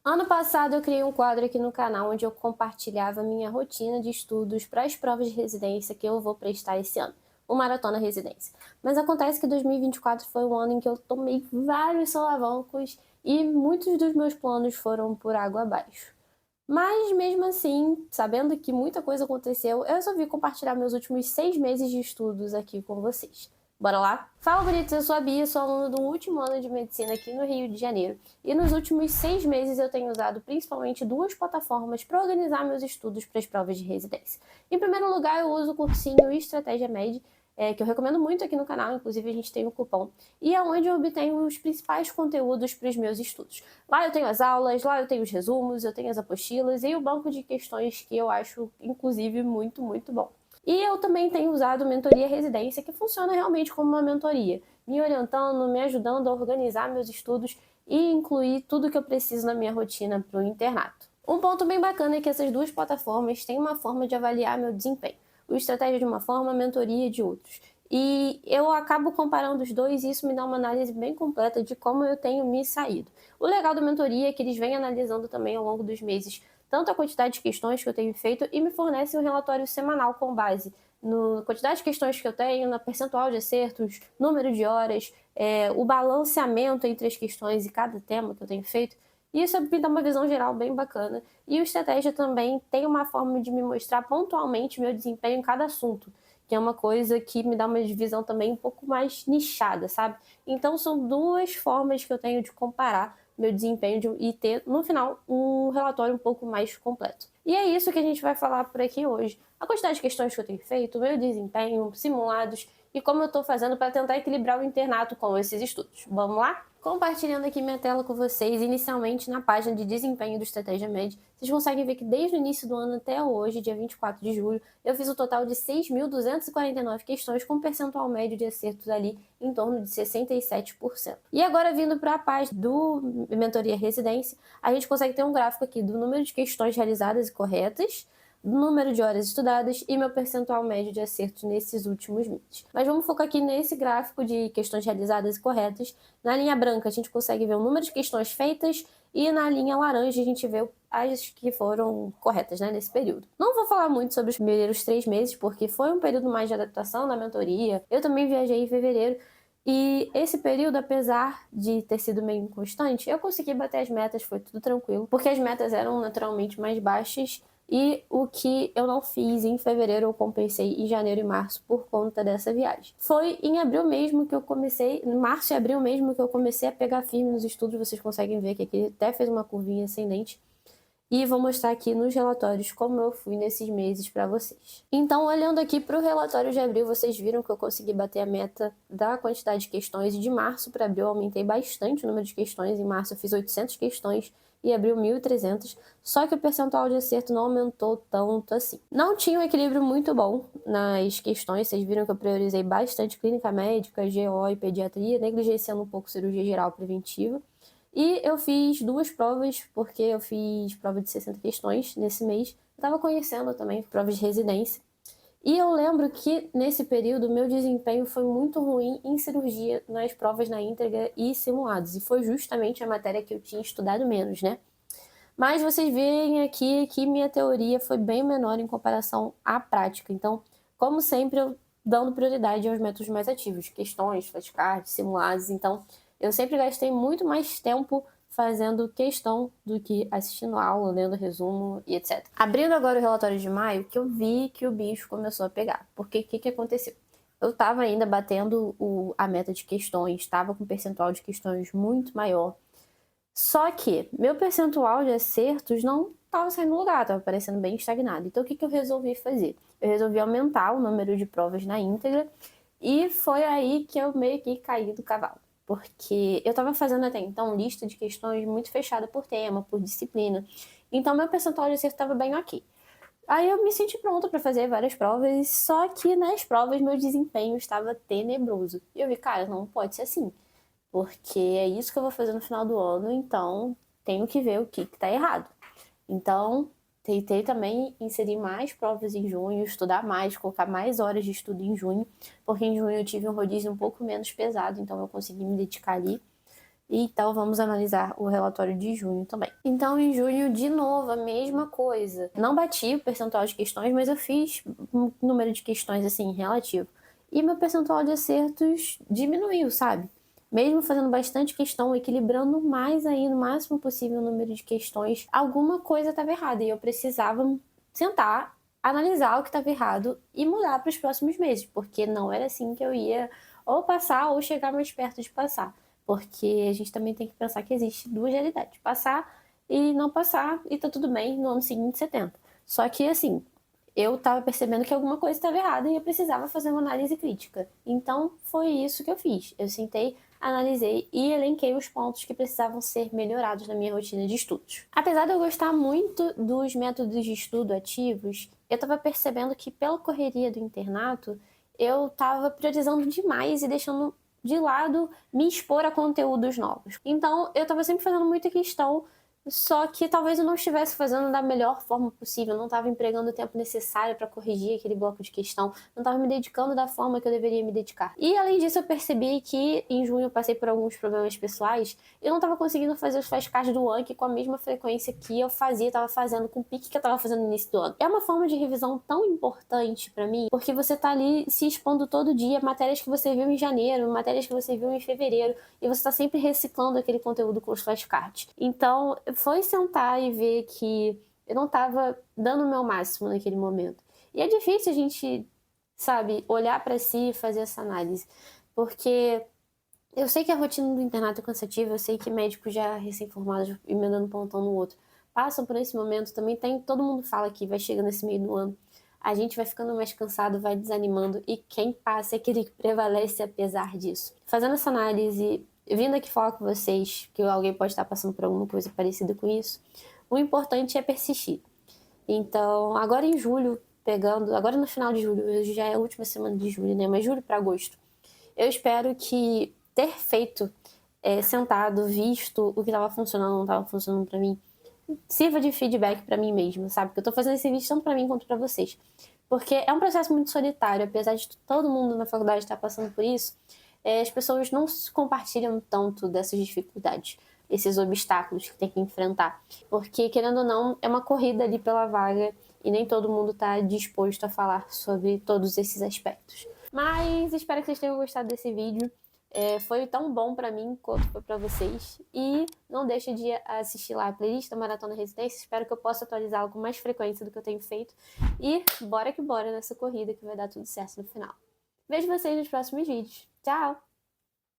Ano passado eu criei um quadro aqui no canal onde eu compartilhava minha rotina de estudos para as provas de residência que eu vou prestar esse ano, o Maratona Residência. Mas acontece que 2024 foi um ano em que eu tomei vários solavancos e muitos dos meus planos foram por água abaixo. Mas mesmo assim, sabendo que muita coisa aconteceu, eu resolvi compartilhar meus últimos 6 meses de estudos aqui com vocês. Bora lá? Fala, bonitos, eu sou a Bia, sou aluna do último ano de medicina aqui no Rio de Janeiro. E nos últimos 6 meses eu tenho usado principalmente duas plataformas para organizar meus estudos para as provas de residência. Em primeiro lugar, eu uso o cursinho Estratégia Med, que eu recomendo muito aqui no canal, inclusive a gente tem um cupom, e é onde eu obtenho os principais conteúdos para os meus estudos. Lá eu tenho as aulas, lá eu tenho os resumos, eu tenho as apostilas e o banco de questões que eu acho, inclusive, muito, muito bom. E eu também tenho usado Mentoria Residência, que funciona realmente como uma mentoria, me orientando, me ajudando a organizar meus estudos e incluir tudo que eu preciso na minha rotina para o internato. Um ponto bem bacana é que essas duas plataformas têm uma forma de avaliar meu desempenho. O Estratégia de uma forma, a Mentoria de outros. E eu acabo comparando os dois e isso me dá uma análise bem completa de como eu tenho me saído. O legal da mentoria é que eles vêm analisando também ao longo dos meses tanto a quantidade de questões que eu tenho feito e me fornecem um relatório semanal com base na quantidade de questões que eu tenho, na percentual de acertos, número de horas, o balanceamento entre as questões e cada tema que eu tenho feito. E isso me dá uma visão geral bem bacana. E o Estratégia também tem uma forma de me mostrar pontualmente meu desempenho em cada assunto, que é uma coisa que me dá uma visão também um pouco mais nichada, sabe? Então são duas formas que eu tenho de comparar meu desempenho e ter, no final, um relatório um pouco mais completo. E é isso que a gente vai falar por aqui hoje. A quantidade de questões que eu tenho feito, meu desempenho, simulados e como eu estou fazendo para tentar equilibrar o internato com esses estudos. Vamos lá? Compartilhando aqui minha tela com vocês, inicialmente na página de desempenho do Estratégia Med, vocês conseguem ver que desde o início do ano até hoje, dia 24 de julho, eu fiz um total de 6.249 questões com um percentual médio de acertos ali em torno de 67%. E agora vindo para a página do Mentoria Residência, a gente consegue ter um gráfico aqui do número de questões realizadas e corretas, número de horas estudadas e meu percentual médio de acertos nesses últimos meses. Mas vamos focar aqui nesse gráfico de questões realizadas e corretas. Na linha branca a gente consegue ver o número de questões feitas e na linha laranja a gente vê as que foram corretas, né, nesse período. Não vou falar muito sobre os primeiros 3 meses, porque foi um período mais de adaptação na mentoria. Eu também viajei em fevereiro, e esse período, apesar de ter sido meio inconstante, eu consegui bater as metas, foi tudo tranquilo, porque as metas eram naturalmente mais baixas e o que eu não fiz em fevereiro eu compensei em janeiro e março por conta dessa viagem. Foi em abril mesmo que eu comecei, em março e abril mesmo que eu comecei a pegar firme nos estudos, vocês conseguem ver que aqui até fez uma curvinha ascendente. E vou mostrar aqui nos relatórios como eu fui nesses meses para vocês. Então, olhando aqui para o relatório de abril, vocês viram que eu consegui bater a meta da quantidade de questões. E de março para abril eu aumentei bastante o número de questões. Em março eu fiz 800 questões e abril 1.300. Só que o percentual de acerto não aumentou tanto assim. Não tinha um equilíbrio muito bom nas questões. Vocês viram que eu priorizei bastante clínica médica, GO e pediatria, negligenciando um pouco cirurgia geral preventiva. E eu fiz duas provas, porque eu fiz prova de 60 questões nesse mês. Eu estava conhecendo também provas de residência. E eu lembro que, nesse período, meu desempenho foi muito ruim em cirurgia nas provas na íntegra e simulados. E foi justamente a matéria que eu tinha estudado menos, né? Mas vocês veem aqui que minha teoria foi bem menor em comparação à prática. Então, como sempre, eu dando prioridade aos métodos mais ativos. Questões, flashcards, simulados. Então, eu sempre gastei muito mais tempo fazendo questão do que assistindo aula, lendo resumo e etc. Abrindo agora o relatório de maio, que eu vi que o bicho começou a pegar. Porque o que aconteceu? Eu estava ainda batendo a meta de questões, estava com um percentual de questões muito maior. Só que meu percentual de acertos não estava saindo do lugar, estava parecendo bem estagnado. Então o que eu resolvi fazer? Eu resolvi aumentar o número de provas na íntegra e foi aí que eu meio que caí do cavalo. Porque eu estava fazendo até então lista de questões muito fechada por tema, por disciplina. Então meu percentual de acerto estava bem ok. Aí eu me senti pronta para fazer várias provas, só que nas provas meu desempenho estava tenebroso. E eu vi, cara, não pode ser assim, porque é isso que eu vou fazer no final do ano, então tenho que ver o que tá errado. Então, tentei também inserir mais provas em junho, estudar mais, colocar mais horas de estudo em junho, porque em junho eu tive um rodízio um pouco menos pesado, então eu consegui me dedicar ali. Então, vamos analisar o relatório de junho também. Então, em junho, de novo, a mesma coisa. Não bati o percentual de questões, mas eu fiz um número de questões, assim, relativo. E meu percentual de acertos diminuiu, sabe? Mesmo fazendo bastante questão, equilibrando mais ainda, o máximo possível o número de questões, alguma coisa estava errada. E eu precisava sentar, analisar o que estava errado e mudar para os próximos meses. Porque não era assim que eu ia ou passar ou chegar mais perto de passar. Porque a gente também tem que pensar que existe duas realidades. Passar e não passar, e tá tudo bem no ano seguinte 70. Só que, assim, eu tava percebendo que alguma coisa estava errada e eu precisava fazer uma análise crítica. Então, foi isso que eu fiz. Eu sentei, analisei e elenquei os pontos que precisavam ser melhorados na minha rotina de estudos. Apesar de eu gostar muito dos métodos de estudo ativos, eu tava percebendo que, pela correria do internato, eu tava priorizando demais e deixando de lado me expor a conteúdos novos. Então, eu estava sempre fazendo muita questão, só que talvez eu não estivesse fazendo da melhor forma possível, não estava empregando o tempo necessário para corrigir aquele bloco de questão, não estava me dedicando da forma que eu deveria me dedicar. E além disso, eu percebi que em junho eu passei por alguns problemas pessoais, eu não estava conseguindo fazer os flashcards do Anki com a mesma frequência que eu estava fazendo com o pique que eu estava fazendo no início do ano. É uma forma de revisão tão importante para mim, porque você tá ali se expondo todo dia, matérias que você viu em janeiro, matérias que você viu em fevereiro, e você tá sempre reciclando aquele conteúdo com os flashcards. Então, foi sentar e ver que eu não tava dando o meu máximo naquele momento. E é difícil a gente, sabe, olhar para si e fazer essa análise, porque eu sei que a rotina do internato é cansativa, eu sei que médicos já recém-formados, emendando pontão no outro, passam por esse momento, também tem, todo mundo fala que vai chegando nesse meio do ano, a gente vai ficando mais cansado, vai desanimando, e quem passa é aquele que prevalece apesar disso. Fazendo essa análise, vindo aqui falar com vocês, que alguém pode estar passando por alguma coisa parecida com isso, o importante é persistir. Então, agora em julho, agora no final de julho, hoje já é a última semana de julho, né, mas julho para agosto, eu espero que ter feito, sentado, visto o que estava funcionando, não estava funcionando para mim, sirva de feedback para mim mesma, sabe? Porque eu tô fazendo esse vídeo tanto para mim quanto para vocês. Porque é um processo muito solitário, apesar de todo mundo na faculdade estar passando por isso, as pessoas não compartilham tanto dessas dificuldades, esses obstáculos que tem que enfrentar. Porque, querendo ou não, é uma corrida ali pela vaga e nem todo mundo está disposto a falar sobre todos esses aspectos. Mas espero que vocês tenham gostado desse vídeo. Foi tão bom pra mim quanto foi pra vocês. E não deixe de assistir lá a playlist da Maratona Residência. Espero que eu possa atualizá-la com mais frequência do que eu tenho feito. E bora que bora nessa corrida que vai dar tudo certo no final. Vejo vocês nos próximos vídeos. Tchau!